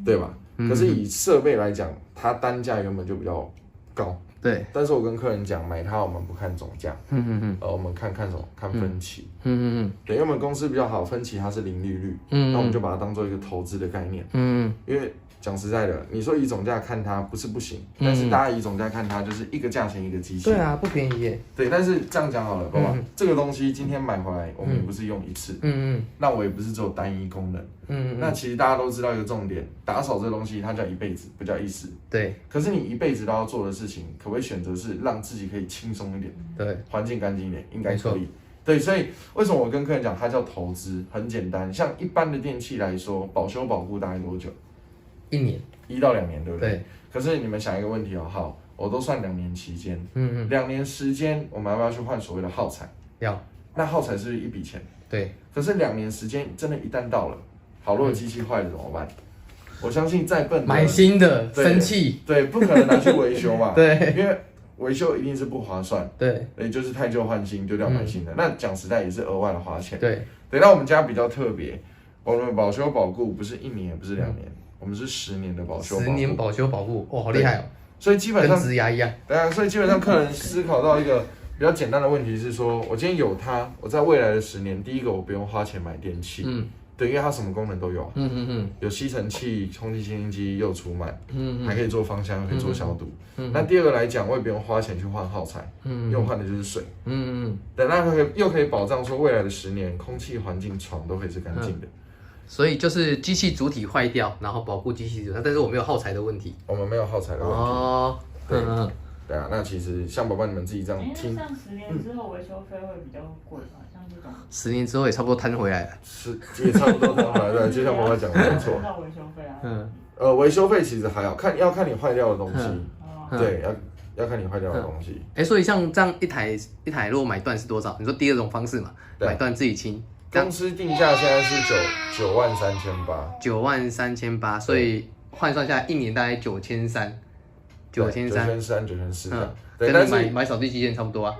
对吧？可是以设备来讲，它单价原本就比较高。对，但是我跟客人讲，买它我们不看总价，我们看什么？看分期，对，因为我们公司比较好，分期它是零利率，那我们就把它当做一个投资的概念，因为讲实在的，你说以总价看它不是不行，但是大家以总价看它就是一个价钱一个机器，对啊，不便宜耶，对，但是这样讲好了，爸爸，这个东西今天买回来，我们也不是用一次，那我也不是只有单一功能，那其实大家都知道一个重点，打扫这个东西它叫一辈子，不叫一时，对，可是你一辈子都要做的事情，可不可以选择是让自己可以轻松一点，对，环境干净一点，应该可以。对，所以为什么我跟客人讲它叫投资？很简单，像一般的电器来说，保修保固大概多久？1年，1到2年，对不对？对。可是你们想一个问题哦，好，我都算2年期间，2年时间，我们要不要去换所谓的耗材？要。那耗材是不是一笔钱？对。可是2年时间，真的，一旦到了，好，如果机器坏了怎么办？我相信再笨的买新的，生气。对，不可能拿去维修嘛。对。因为维修一定是不划算。对。也就是太旧换新，丢掉买新的。那讲实在也是额外的花钱。对。对，那我们家比较特别，我们保修保固不是1年，也不是2年，我们是10年的保修保固。10年保修保固，哇，好厉害哦！所以基本上跟植牙一样。对啊，所以基本上客人思考到一个比较简单的问题是说，我今天有它，我在未来的10年，第一个我不用花钱买电器。对，因为它什么功能都有，有吸尘器、空气清新机又除螨，还可以做芳香，可以做消毒。那第二个来讲，我也不用花钱去换耗材，因为我换的就是水。对，那又可以保障说未来的10年，空气、环境、床都可以是干净的。所以就是机器主体坏掉，然后保护机器，但是我没有耗材的问题。我们没有耗材的问题。哦，对啊，那其实像宝宝你们自己这样听，像10年之后维修费会比较贵吧？像这种10年之后也差不多摊回来了，也差不多摊回来。对，就像宝宝讲的没错。维修费啊。维修费其实还好，要看你坏掉的东西。对，要看你坏掉的东西。所以像这样一台如果买断是多少？你说第二种方式嘛，买断自己清。公司定价现在是93800。93800，所以换算下来1年大概9300。9300、9400这样。对，跟但是买扫地机器人差不多啊。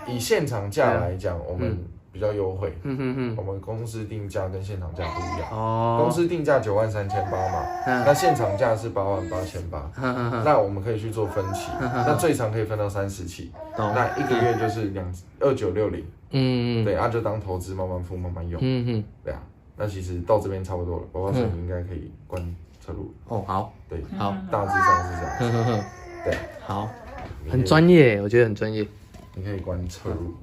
以现场价来讲，我们比较优惠。我们公司定价跟现场价不一样。公司定价93800嘛，那现场价是88800。那我们可以去做分期，那最长可以分到30期，那1个月就是2960。对，就当投资慢慢付慢慢用。对啊，那其实到这边差不多了，宝宝说你应该可以关车路。哦，好，对，好，大致上是这样。对，好，很专业，我觉得很专业。你可以关车路。